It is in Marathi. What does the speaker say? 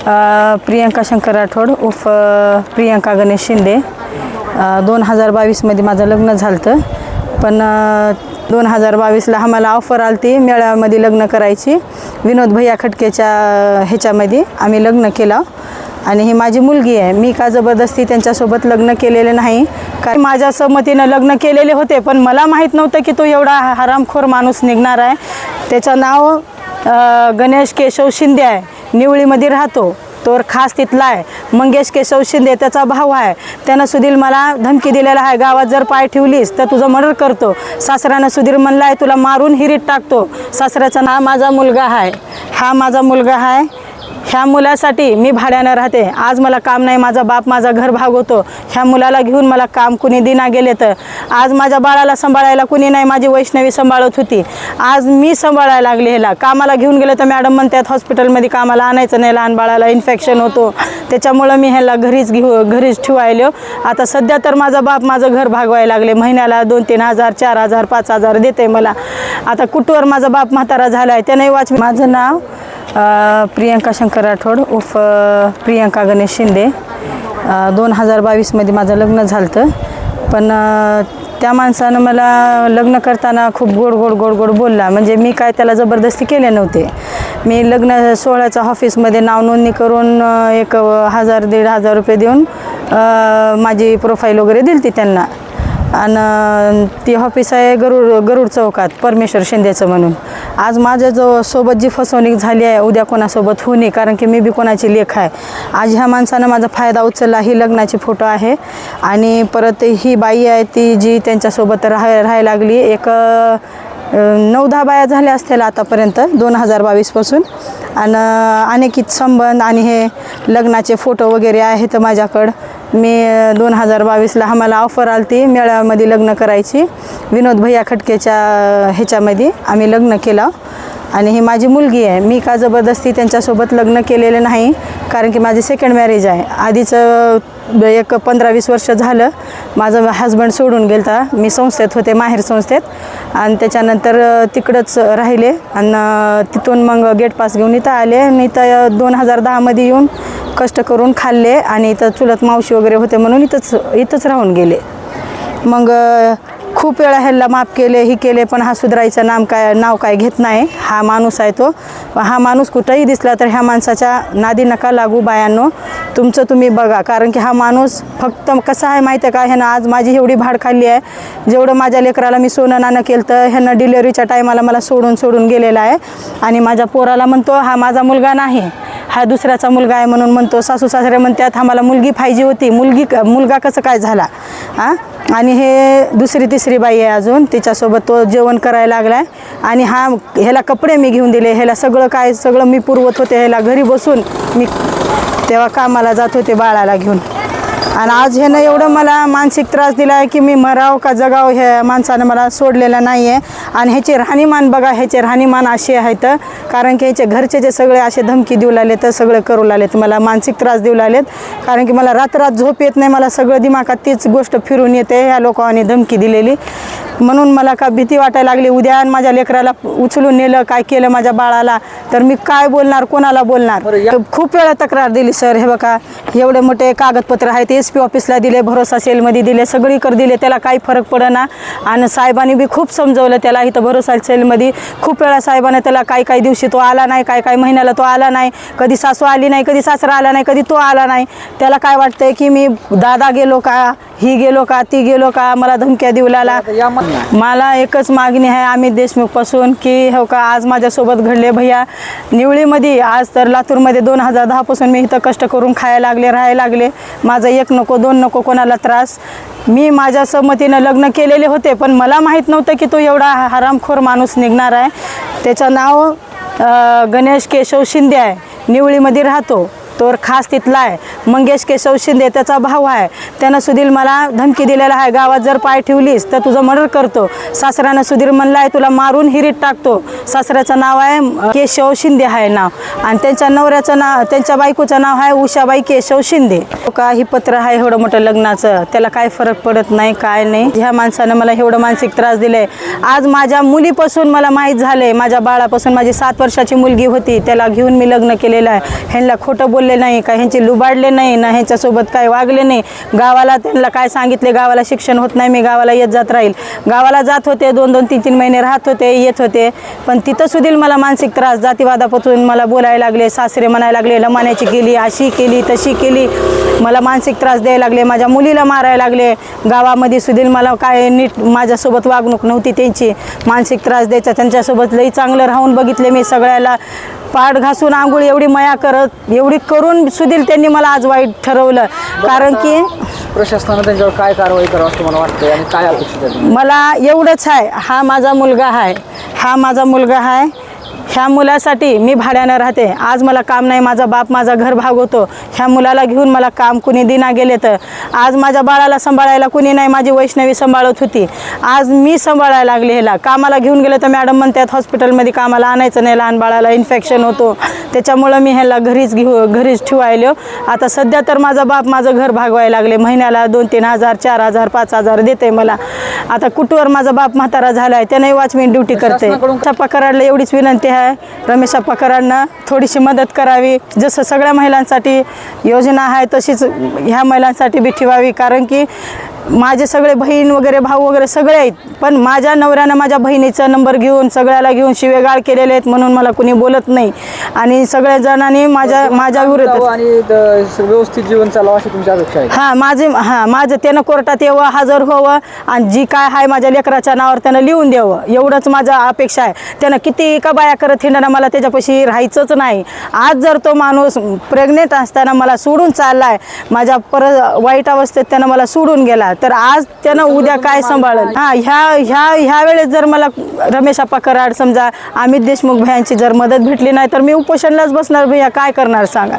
प्रियंका शंकर राठोड उर्फ प्रियंका गणेश शिंदे। 2022मध्ये माझं लग्न झालं, पण 2022ला आम्हाला ऑफर आली मेळ्यामध्ये लग्न करायची। विनोद भैया खटकेच्या ह्याच्यामध्ये आम्ही लग्न केलं आणि ही माझी मुलगी आहे। मी का जबरदस्ती त्यांच्यासोबत लग्न केलेले नाही, कारण माझ्या संमतीनं लग्न केलेले होते, पण मला माहीत नव्हतं की तो एवढा हरामखोर माणूस निघणार आहे। त्याचं नाव गणेश केशव शिंदे आहे, निवळीमध्ये राहतो। तो खास तिथला आहे। मंगेश केशव शिंदे त्याचा भाऊ आहे। त्यानं सुधीर मला धमकी दिलेला आहे, गावात जर पाय ठेवलीस तर तुझं मर्डर करतो। सासऱ्यानं सुधीर म्हणला आहे तुला मारून हिरीत टाकतो। सासऱ्याचा नाव माझा मुलगा आहे, हा माझा मुलगा आहे। ह्या मुलासाठी मी भाड्यानं राहते। आज मला काम नाही, माझा बाप माझा घर भागवतो। ह्या मुलाला घेऊन मला काम कुणी दिना गेले तर आज माझ्या बाळाला सांभाळायला कुणी नाही, माझी वैष्णवी सांभाळत होती, आज मी सांभाळायला लागले। ह्याला कामाला घेऊन गेले तर मॅडम म्हणतात हॉस्पिटलमध्ये कामाला आणायचं नाही, लहान बाळाला इन्फेक्शन होतो, त्याच्यामुळं मी ह्याला घरीच ठेवायलो। आता सध्या तर माझा बाप माझं घर भागवायला लागले, महिन्याला 2-3 हजार 4 हजार 5 हजार देते मला। आता कुठवर माझा बाप म्हातारा झाला आहे त्याने माझं नाव प्रियंका शंकर राठोड उर्फ प्रियंका गणेश शिंदे। 2022मध्ये माझं लग्न झालं, पण त्या माणसानं मला लग्न करताना खूप गोड बोलला। म्हणजे मी काय त्याला जबरदस्ती केले नव्हते। मी लग्न सोहळ्याच्या ऑफिसमध्ये नाव नोंदणी करून 1000-1500 रुपये देऊन माझी प्रोफाईल वगैरे दिली त्यांना। आणि ती ऑफिस आहे गरुड चौकात, परमेश्वर शिंदेचं म्हणून। आज माझ्या जो सोबत जी फसवणूक झाली आहे उद्या कोणासोबत होऊ नये, कारण की मी बी कोणाची लेख आहे। आज ह्या माणसानं माझा फायदा उचलला। ही लग्नाची फोटो आहे आणि परत ही बाई आहे ती जी त्यांच्यासोबत राहायला लागली। एक 9-10 बाया झाल्या असतील आतापर्यंत 2022पासून। आणि अनेक संबंध आणि हे लग्नाचे फोटो वगैरे आहेत माझ्याकडं। मी 2022ला आम्हाला ऑफर आली मेळ्यामध्ये लग्न करायची। विनोद भैया खटकेच्या ह्याच्यामध्ये आम्ही लग्न केलं आणि ही माझी मुलगी आहे। मी का जबरदस्ती त्यांच्यासोबत लग्न केलेले नाही, कारण की माझी सेकंड मॅरेज आहे। आधीचं एक 15-20 वर्ष झालं माझं हजबंड सोडून गेलता। मी संस्थेत होते, माहेर संस्थेत, आणि त्याच्यानंतर तिकडंच राहिले आणि तिथून मग गेट पास घेऊन इथं आले आणि इथं 2010मध्ये येऊन कष्ट करून खाल्ले आणि इथं चुलत मावशी वगैरे होते म्हणून इथंच राहून गेले। मग खूप वेळा ह्याला माफ केले ही केले, पण हा सुधारायचं नाव काय घेत नाही। हा माणूस आहे तो। हा माणूस कुठंही दिसला तर ह्या माणसाच्या नादी नका लागू बायांनो, तुमचं तुम्ही बघा। कारण की हा माणूस फक्त कसं आहे माहिती आहे का, ह्यानं आज माझी एवढी भाड खाल्ली आहे। जेवढं माझ्या लेकराला मी सोनं नाणं केलं तर ह्यानं डिलिव्हरीच्या टायमाला मला सोडून गेलेला आहे। आणि माझ्या पोराला म्हणतो हा माझा मुलगा नाही, हा दुसऱ्याचा मुलगा आहे म्हणून म्हणतो। सासू सासरे म्हणतात आम्हाला मुलगी पाहिजे होती, मुलगा कसं काय झाला हां। आणि हे दुसरी तिसरी बाई आहे अजून, तिच्यासोबत तो जेवण करायला लागलाय। आणि ह्याला कपडे मी घेऊन दिले, ह्याला सगळं मी पुरवत होते। ह्याला घरी बसून मी तेव्हा कामाला जात होते बाळाला घेऊन। आणि आज ह्यानं एवढं मला मानसिक त्रास दिला आहे की मी मराव का जगाव ह्या माणसानं मला सोडलेलं नाही आहे। आणि ह्याचे राहणीमान बघा, ह्याचे राहणीमान असे आहेत, कारण की ह्याचे घरचे जे सगळे असे धमकी देऊ लागले तर सगळे करू लागलेत, मला मानसिक त्रास देऊ लागलेत। कारण की मला रात्रात झोप येत नाही, मला सगळं दिमागात तीच गोष्ट फिरून येते, ह्या लोकांनी धमकी दिलेली। म्हणून मला का भीती वाटायला लागली, उद्या माझ्या लेकराला उचलून नेलं काय केलं माझ्या बाळाला तर मी काय बोलणार, कोणाला बोलणार। खूप वेळा तक्रार दिली सर, हे बघा एवढे मोठे कागदपत्र आहेत, SP ऑफिसला दिले, भरोसा सेलमध्ये दिले, सगळीकडे दिले, त्याला काही फरक पडेना। आणि साहेबांनी बी खूप समजवलं त्याला, इथं भरोसा सेलमध्ये खूप वेळा साहेबांनी त्याला काही दिवशी तो आला नाही, काही महिन्याला तो आला नाही, कधी सासू आली नाही, कधी सासरा आला नाही, कधी तो आला नाही। त्याला काय वाटतंय की मी दादा गेलो का, ही गेलो का, ती गेलो का, मला धमक्या देऊ लागला। मला एकच मागणी आहे अमित देशमुखपासून की हो का आज माझ्यासोबत घडले भैया निवळीमध्ये, आज तर लातूरमध्ये 2010पासून मी इथं कष्ट करून खायला लागले, राहायला लागले। माझं 1 नको 2 नको कोणाला त्रास। मी माझ्या संमतीनं लग्न केलेले होते, पण मला माहीत नव्हतं की तो एवढा हरामखोर माणूस निघणार आहे। त्याचं नाव गणेश केशव शिंदे आहे, निवळीमध्ये राहतो। तो खास तिथला आहे। मंगेश केशव शिंदे त्याचा भाऊ आहे। त्यानं सुधीर मला धमकी दिलेला आहे, गावात जर पाय ठेवलीस तर तुझं मर्डर करतो। सासऱ्यानं सुधीर म्हणला आहे तुला मारून हिरीत टाकतो। सासऱ्याचं नाव आहे केशव शिंदे आहे नाव, आणि त्यांच्या नवऱ्याचं नाव, त्यांच्या बायकोचं नाव आहे उषाबाई केशव शिंदे। का ही पत्र आहे एवढं मोठं लग्नाचं, त्याला काय फरक पडत नाही, काय नाही। ह्या माणसानं मला एवढं मानसिक त्रास दिले। आज माझ्या मुलीपासून मला माहीत झाले, माझ्या बाळापासून, माझी 7 वर्षाची मुलगी होती त्याला घेऊन मी लग्न केलेलं आहे। ह्यांना खोटं बोलले बोलले नाही, का ह्यांची लुबाडले नाही ना, ह्यांच्यासोबत काय वागले नाही. गावाला त्यांना काय सांगितले, गावाला शिक्षण होत नाही, मी गावाला येत जात राहील. गावाला जात होते, 2-2, 3-3 महिने राहत होते, येत होते. पण तिथं सुद्धा मला मानसिक त्रास, जातीवादापासून मला बोलायला लागले, सासरे म्हणायला लागले लमाण्याची केली, अशी केली, तशी केली. मला मानसिक त्रास द्यायला लागले, माझ्या मुलीला मारायला लागले. गावामध्ये सुद्धा मला काय नीट माझ्यासोबत वागणूक नव्हती त्यांची, मानसिक त्रास द्यायचा. त्यांच्यासोबत लई चांगलं राहून बघितले मी, सगळ्याला पाठ घासून आंघोळ एवढी माया करत, एवढी करून सुधील त्यांनी मला आज वाईट ठरवलं. कारण की प्रशासनानं त्यांच्यावर काय कारवाई करावं असं मला वाटतं आणि काय अपेक्षित आहे? मला एवढंच आहे, हा माझा मुलगा आहे, हा माझा मुलगा आहे. ह्या मुलासाठी मी भाड्यानं राहते. आज मला काम नाही, माझा बाप माझा घर भागवतो. ह्या मुलाला घेऊन मला काम कुणी दिना गेले तर आज माझ्या बाळाला सांभाळायला कुणी नाही, माझी वैष्णवी सांभाळत होती, आज मी सांभाळायला लागले. ह्याला कामाला घेऊन गेलं तर मॅडम म्हणतात हॉस्पिटलमध्ये कामाला आणायचं नाही, लहान बाळाला इन्फेक्शन होतो. त्याच्यामुळं मी ह्याला घरीच ठेवायलो. आता सध्या तर माझा बाप माझं घर भागवायला लागले, महिन्याला 2-3 हजार, 4 हजार, 5 हजार देते मला. आता कुठवर माझा बाप म्हातारा झाला आहे, त्याने वॉचमॅन ड्युटी करते. छापा कराडला एवढीच विनंती आहे, रमेश अप्पा कराडनं थोडीशी मदत करावी. जसं सगळ्या महिलांसाठी योजना आहे तशीच ह्या महिलांसाठी बी ठेवावी. कारण की माझे सगळे बहीण वगैरे, भाऊ वगैरे सगळे आहेत, पण माझ्या नवऱ्यानं माझ्या बहिणीचा नंबर घेऊन सगळ्याला घेऊन शिवेगाळ केलेले आहेत, म्हणून मला कुणी बोलत नाही. आणि सगळ्या जणांनी माझ्या विरोधात आणि व्यवस्थित जीवन चालावं अशी तुमची अपेक्षा आहे? माझं त्यानं कोर्टात यावं, हजर व्हावं आणि जी काय आहे माझ्या लेकराच्या नावावर त्यानं लिहून द्यावं, एवढंच माझा अपेक्षा आहे. त्यानं किती का बाया करत हिंडणं, मला त्याच्यापाशी राहायचंच नाही. आज जर तो माणूस प्रेग्नेंट असताना मला सोडून चाललाय, माझ्या वाईट अवस्थेत त्यानं मला सोडून गेला, तर आज त्यानं उद्या काय सांभाळेल? ह्या वेळेस जर मला रमेश अप्पा कराड समजा अमित देशमुख भैयांची जर मदत भेटली नाही तर मी उपोषणलाच बसणार. भैया काय करणार सांगा.